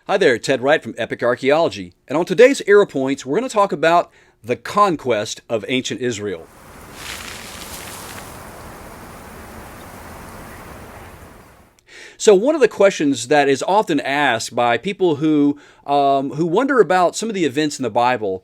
Hi there, Ted Wright from Epic Archaeology, and on today's Arrow Points, we're going to talk about the conquest of ancient Israel. So one of the questions that is often asked by people who wonder about some of the events in the Bible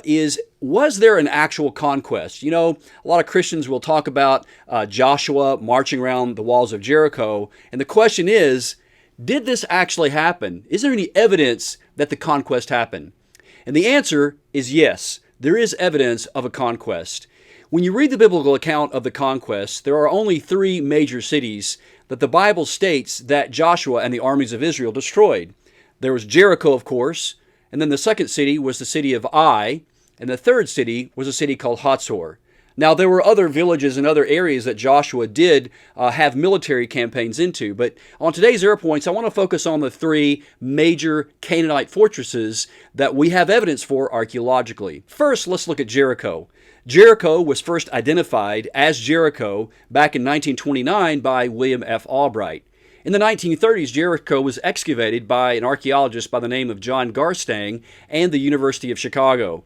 is, was there an actual conquest? You know, a lot of Christians will talk about Joshua marching around the walls of Jericho, and the question is, did this actually happen? Is there any evidence that the conquest happened? And the answer is yes, there is evidence of a conquest. When you read the biblical account of the conquest, there are only three major cities that the Bible states that Joshua and the armies of Israel destroyed. There was Jericho, of course, and then the second city was the city of Ai, and the third city was a city called Hatzor. Now, there were other villages and other areas that Joshua did have military campaigns into, but on today's Arrow Points, I want to focus on the three major Canaanite fortresses that we have evidence for archaeologically. First, let's look at Jericho. Jericho was first identified as Jericho back in 1929 by William F. Albright. In the 1930s, Jericho was excavated by an archaeologist by the name of John Garstang and the University of Chicago.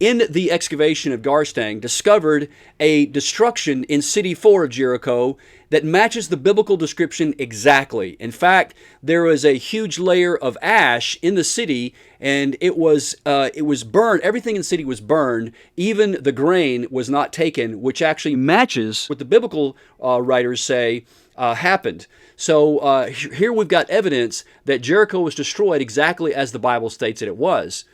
In the excavation of Garstang, discovered a destruction in City 4 of Jericho that matches the biblical description exactly. In fact, there was a huge layer of ash in the city, and it was burned. Everything in the city was burned. Even the grain was not taken, which actually matches what the biblical writers say happened. So here we've got evidence that Jericho was destroyed exactly as the Bible states that it was.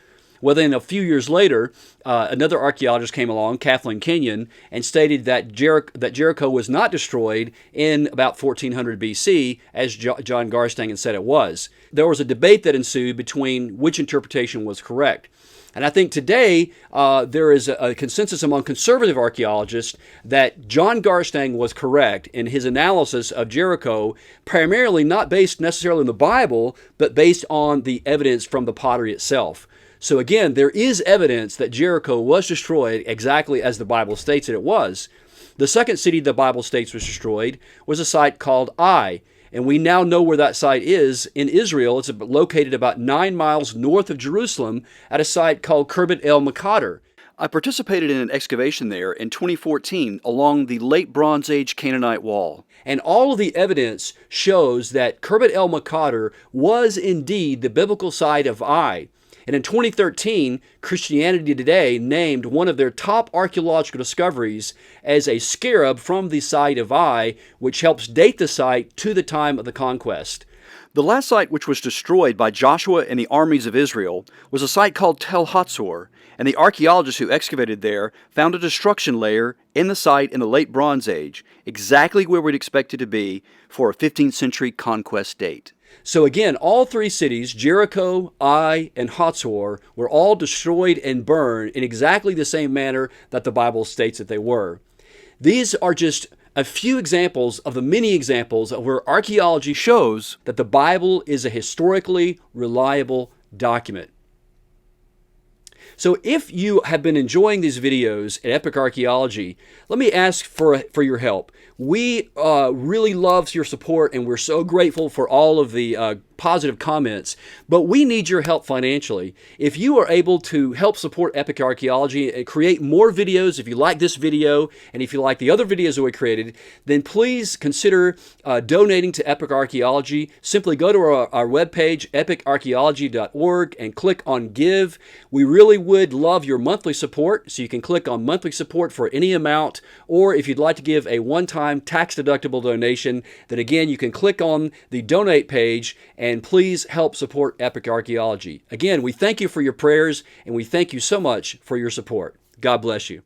Well, then a few years later, another archaeologist came along, Kathleen Kenyon, and stated that Jericho was not destroyed in about 1400 BC, as John Garstang had said it was. There was a debate that ensued between which interpretation was correct. And I think today there is a consensus among conservative archaeologists that John Garstang was correct in his analysis of Jericho, primarily not based necessarily on the Bible, but based on the evidence from the pottery itself. So again, there is evidence that Jericho was destroyed exactly as the Bible states that it was. The second city the Bible states was destroyed was a site called Ai, and we now know where that site is in Israel. It's located about 9 miles north of Jerusalem at a site called Khirbet El Maqader. I participated in an excavation there in 2014 along the late Bronze Age Canaanite wall. And all of the evidence shows that Khirbet El Maqader was indeed the biblical site of Ai. And in 2013, Christianity Today named one of their top archaeological discoveries as a scarab from the site of Ai, which helps date the site to the time of the conquest. The last site which was destroyed by Joshua and the armies of Israel was a site called Tel Hatzor, and the archaeologists who excavated there found a destruction layer in the site in the late Bronze Age, exactly where we'd expect it to be for a 15th century conquest date. So again, all three cities, Jericho, Ai, and Hatzor, were all destroyed and burned in exactly the same manner that the Bible states that they were. These are just a few examples of the many examples of where archaeology shows that the Bible is a historically reliable document. So if you have been enjoying these videos at Epic Archaeology, let me ask for your help. We really love your support, and we're so grateful for all of the positive comments, but we need your help financially. If you are able to help support Epic Archaeology and create more videos, if you like this video and if you like the other videos that we created, then please consider donating to Epic Archaeology. Simply go to our webpage, epicarchaeology.org, and click on Give. We really would love your monthly support, so you can click on monthly support for any amount, or if you'd like to give a one-time tax-deductible donation, then again, you can click on the donate page and please help support Epic Archaeology. Again, we thank you for your prayers, and we thank you so much for your support. God bless you.